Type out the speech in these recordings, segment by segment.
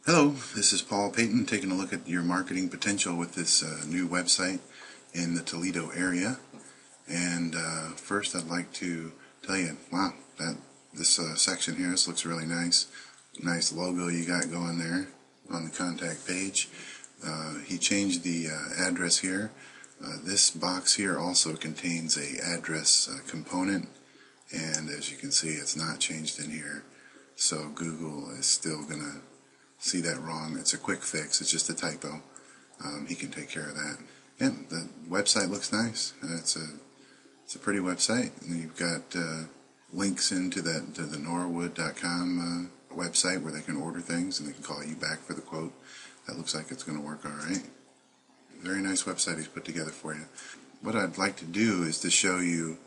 Hello, this is Paul Payton taking a look at your marketing potential with this new website in the Toledo area. And first I'd like to tell you, wow, this section here, this looks really nice. Nice logo you got going there on the contact page. He changed the address here. This box here also contains a address component, and as you can see, it's not changed in here. So Google is still going to see that wrong. It's a quick fix. It's just a typo. He can take care of that. Yeah, the website looks nice. It's a pretty website. And you've got links into to the norwood.com website where they can order things and they can call you back for the quote. That looks like it's going to work all right. Very nice website he's put together for you. What I'd like to do is to show you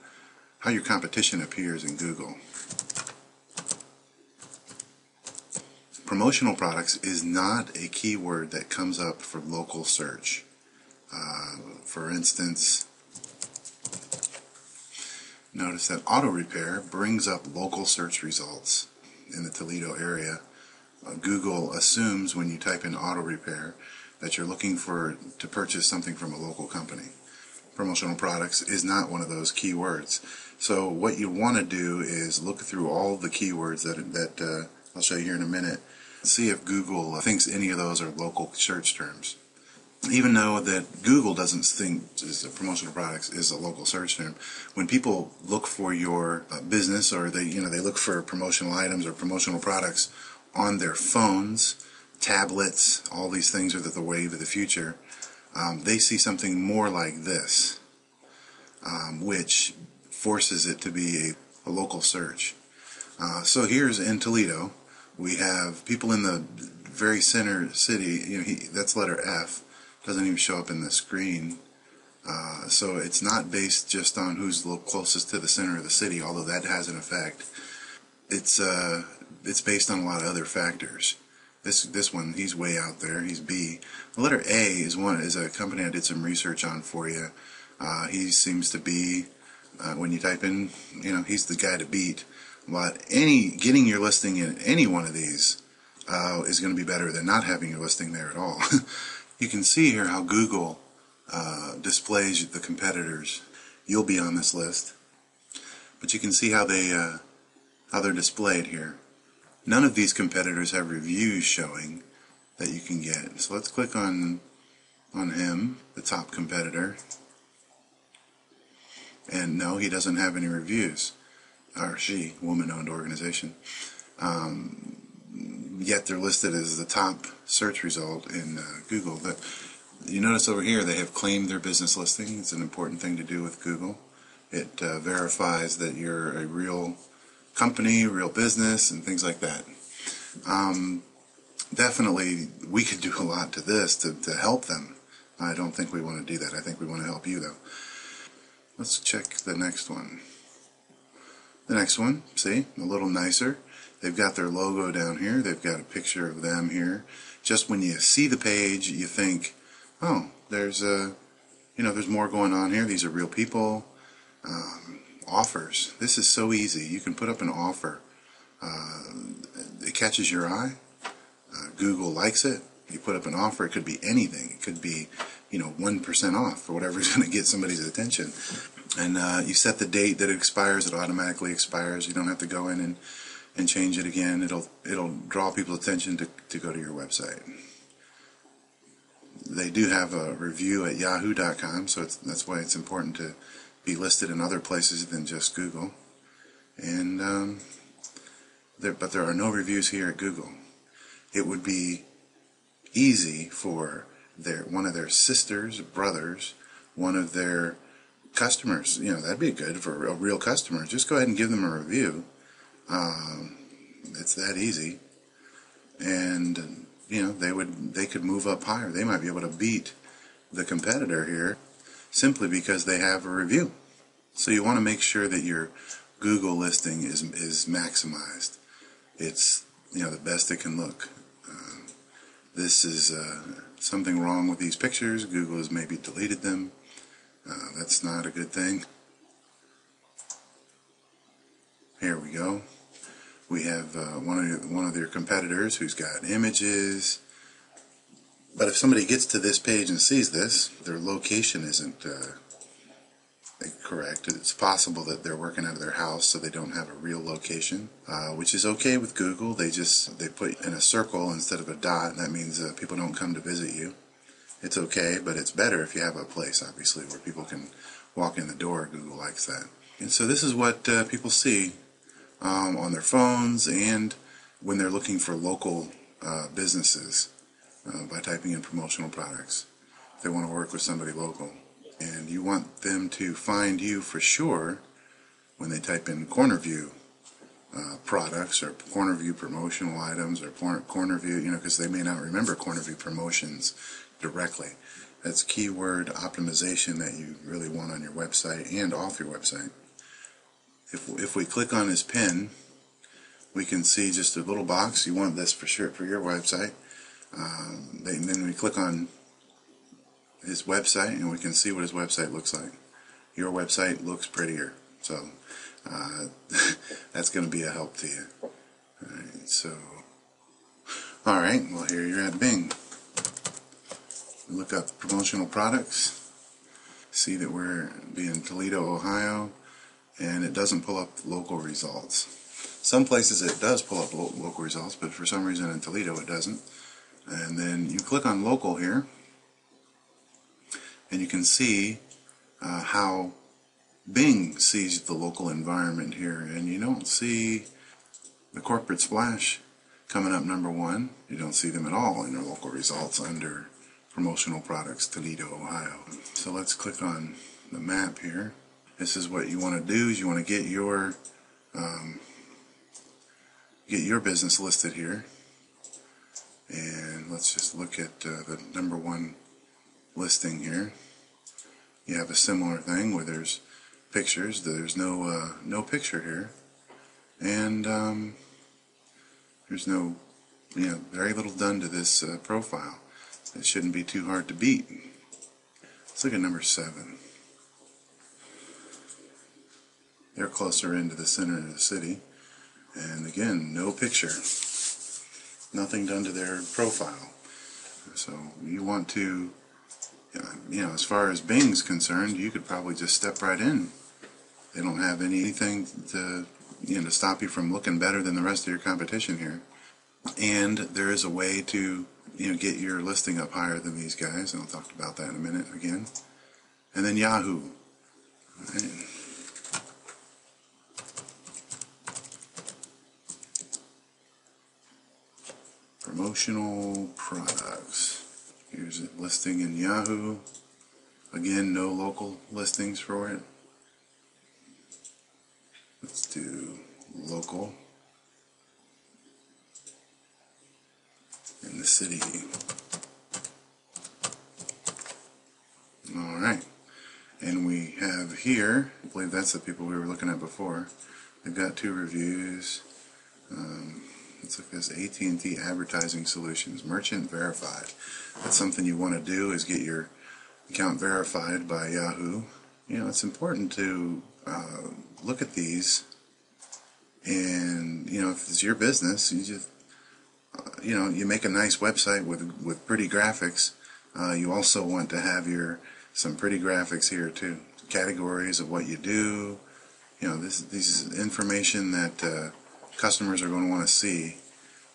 how your competition appears in Google. Promotional products is not a keyword that comes up for local search. For instance, notice that auto repair brings up local search results in the Toledo area. Google assumes when you type in auto repair that you're looking to purchase something from a local company. Promotional products is not one of those keywords. So what you want to do is look through all the keywords that I'll show you here in a minute. See if Google thinks any of those are local search terms. Even though that Google doesn't think promotional products is a local search term, when people look for your business, or they look for promotional items or promotional products on their phones, tablets, all these things are the wave of the future, they see something more like this, which forces it to be a local search. So here's in Toledo. We have people in the very center city. That's letter F. Doesn't even show up in the screen. So it's not based just on who's closest to the center of the city, although that has an effect. It's based on a lot of other factors. This one, he's way out there. He's B. The letter A is a company I did some research on for you. He seems to be, when you type in, he's the guy to beat. But getting your listing in any one of these is going to be better than not having your listing there at all. You can see here how Google displays the competitors. You'll be on this list, but you can see how they're displayed here. None of these competitors have reviews showing that you can get. So let's click on him, the top competitor, and no, he doesn't have any reviews. Or she, woman-owned organization. Yet they're listed as the top search result in Google. But you notice over here they have claimed their business listing. It's an important thing to do with Google. It verifies that you're a real company, real business, and things like that. Definitely, we could do a lot to this to help them. I don't think we want to do that. I think we want to help you, though. Let's check the next one. The next one, see, a little nicer. They've got their logo down here. They've got a picture of them here. Just when you see the page, you think, oh, there's more going on here. These are real people. Offers. This is so easy. You can put up an offer. It catches your eye. Google likes it. You put up an offer. It could be anything. It could be, 1% off or whatever is going to get somebody's attention. And you set the date that it expires. It automatically expires. You don't have to go in and change it again. It'll draw people's attention to go to your website. They do have a review at yahoo.com, so that's why it's important to be listed in other places than just Google. And but there are no reviews here at Google. It would be easy for one of their sisters, brothers, one of their customers, that'd be good for a real customer. Just go ahead and give them a review. It's that easy, and they could move up higher. They might be able to beat the competitor here simply because they have a review. So you want to make sure that your Google listing is maximized. It's the best it can look. This is something wrong with these pictures. Google has maybe deleted them. That's not a good thing. Here we go. We have one of their competitors who's got images. But if somebody gets to this page and sees this, their location isn't correct. It's possible that they're working out of their house, so they don't have a real location, which is okay with Google. They put in a circle instead of a dot. That means people don't come to visit you. It's okay, but it's better if you have a place, obviously, where people can walk in the door. Google likes that. And so this is what people see on their phones and when they're looking for local businesses by typing in promotional products. They want to work with somebody local. And you want them to find you for sure when they type in corner view products or corner view promotional items or corner view, because they may not remember corner view promotions directly. That's keyword optimization that you really want on your website and off your website. If we click on his pin, we can see just a little box. You want this for sure for your website. Then we click on his website and we can see what his website looks like. Your website looks prettier, so that's going to be a help to you. Alright, well, here you're at Bing. Look up promotional products, see that we're in Toledo, Ohio, and it doesn't pull up local results. Some places it does pull up local results, but for some reason in Toledo it doesn't. And then you click on local here, and you can see how Bing sees the local environment here, and you don't see the corporate splash coming up #1. You don't see them at all in your local results under promotional products, Toledo, Ohio. So let's click on the map here. This is what you want to do: is you want to get your business listed here, and let's just look at the #1 listing here. You have a similar thing where there's pictures. There's no picture here, and there's very little done to this profile. It shouldn't be too hard to beat. Let's look at #7. They're closer into the center of the city, and again, no picture. Nothing done to their profile. So you want to, as far as Bing's concerned, you could probably just step right in. They don't have anything to stop you from looking better than the rest of your competition here. And there is a way to get your listing up higher than these guys, and I'll talk about that in a minute again. And then Yahoo. Right. Promotional products. Here's a listing in Yahoo. Again, no local listings for it. Let's do local in the city. Alright, and we have here, I believe that's the people we were looking at before. They've got 2 reviews. Let's look at this: AT&T Advertising Solutions, Merchant Verified. That's something you want to do, is get your account verified by Yahoo. It's important to look at these, and if it's your business, you just you make a nice website with pretty graphics. You also want to have some pretty graphics here too. Categories of what you do. This is information that customers are going to want to see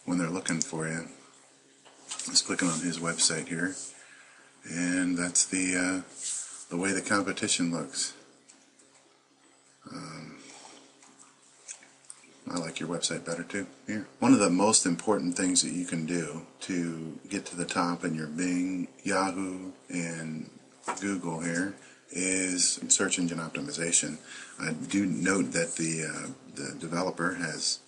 when they're looking for you. Just clicking on his website here, and that's the way the competition looks. I like your website better too. Here, one of the most important things that you can do to get to the top in your Bing, Yahoo, and Google here is search engine optimization. I do note that the developer has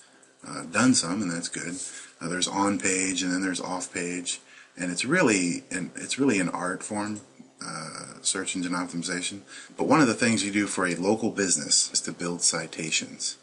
done some, and that's good. There's on page, and then there's off page, and it's really an art form, search engine optimization. But one of the things you do for a local business is to build citations.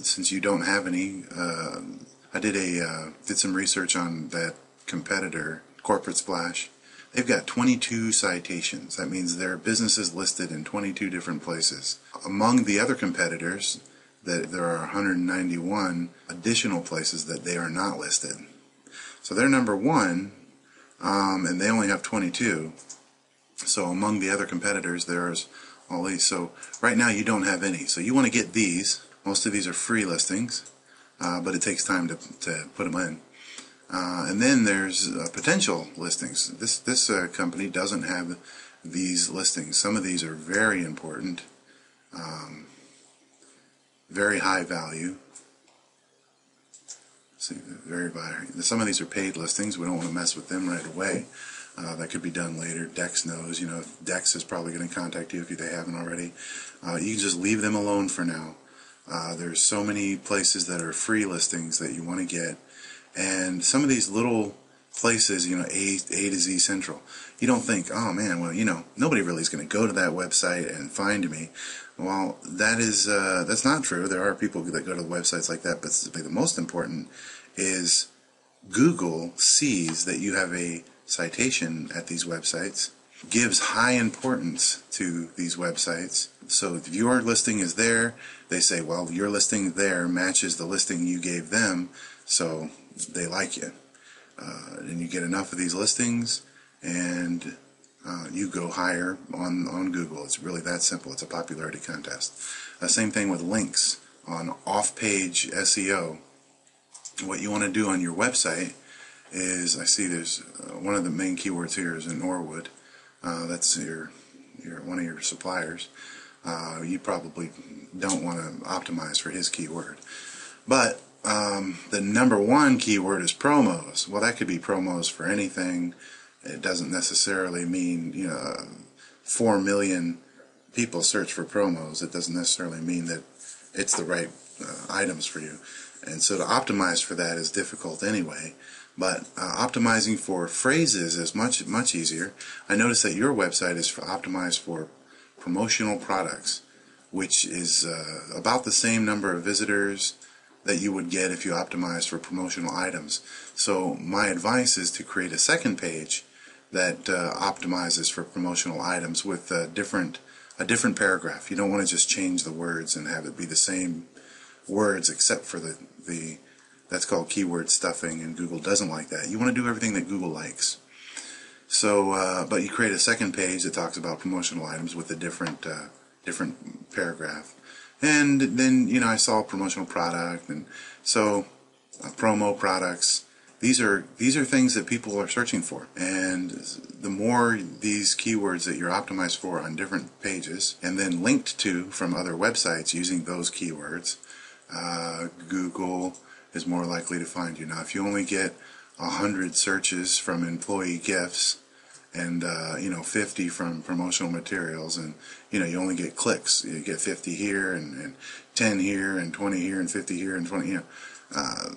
Since you don't have any, I did some research on that competitor, Corporate Splash. They've got 22 citations. That means their business is listed in 22 different places. Among the other competitors, that there are 191 additional places that they are not listed. So they're number one, and they only have 22. So among the other competitors, there's all these. So right now you don't have any. So you want to get these. Most of these are free listings, but it takes time to put them in. And then there's potential listings. This company doesn't have these listings. Some of these are very important, very high value. See, very high. Some of these are paid listings. We don't want to mess with them right away. That could be done later. Dex knows. You know, Dex is probably going to contact you if they haven't already. You can just leave them alone for now. There's so many places that are free listings that you want to get. And some of these little places, you know, A to Z Central, you don't think, oh man, well, you know, nobody really is going to go to that website and find me. Well, that's not true. There are people that go to websites like that, but the most important is Google sees that you have a citation at these websites, gives high importance to these websites. So if your listing is there, they say, well, your listing there matches the listing you gave them, so they like you. And you get enough of these listings, and you go higher on Google. It's really that simple. It's a popularity contest. Same thing with links on off-page SEO. What you want to do on your website is, I see there's one of the main keywords here is in Norwood. That's one of your suppliers. You probably don't want to optimize for his keyword. But the number one keyword is promos. Well, that could be promos for anything. It doesn't necessarily mean, you know, 4 million people search for promos. It doesn't necessarily mean that it's the right items for you. And so to optimize for that is difficult anyway. But optimizing for phrases is much easier. I noticed that your website is optimized for promotional products, which is about the same number of visitors that you would get if you optimized for promotional items. So my advice is to create a second page that optimizes for promotional items with a different paragraph. You don't want to just change the words and have it be the same words except for the that's called keyword stuffing, and Google doesn't like that. You want to do everything that Google likes. So, but you create a second page that talks about promotional items with a different paragraph. And then, you know, I saw promotional product, and so promo products. These are things that people are searching for, and the more these keywords that you're optimized for on different pages, and then linked to from other websites using those keywords, Google is more likely to find you. Now, if you only get 100 searches from employee gifts, and you know, 50 from promotional materials, and you know, you only get clicks. You get 50 here, and 10 here, and 20 here, and 50 here, and 20. You know,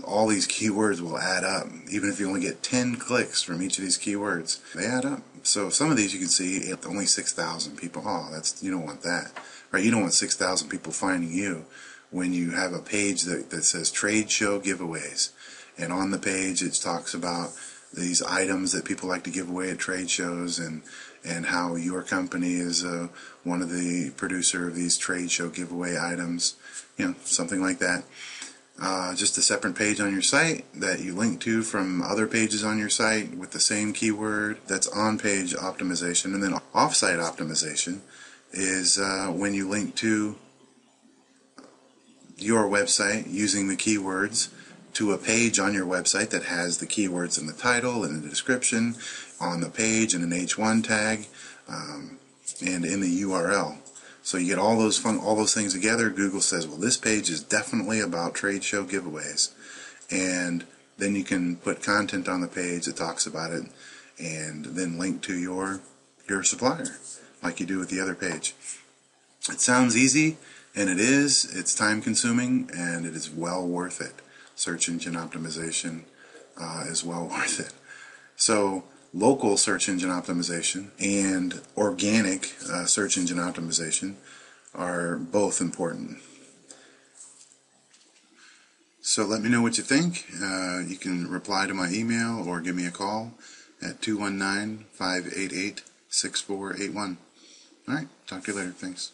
all these keywords will add up. Even if you only get 10 clicks from each of these keywords, they add up. So some of these you can see only 6,000 people. Oh, you don't want that, right? You don't want 6,000 people finding you when you have a page that says trade show giveaways, and on the page it talks about these items that people like to give away at trade shows, and how your company is one of the producer of these trade show giveaway items, you know, something like that. Just a separate page on your site that you link to from other pages on your site with the same keyword. That's on-page optimization. And then off-site optimization is when you link to your website using the keywords to a page on your website that has the keywords in the title and the description, on the page and an H1 tag, and in the URL. So you get all those things together. Google says, well, this page is definitely about trade show giveaways, and then you can put content on the page that talks about it, and then link to your supplier like you do with the other page. It sounds easy, and it is. It's time consuming, and it is well worth it. Search engine optimization is well worth it. So local search engine optimization and organic search engine optimization are both important. So let me know what you think. You can reply to my email or give me a call at 219-588-6481. All right, talk to you later. Thanks.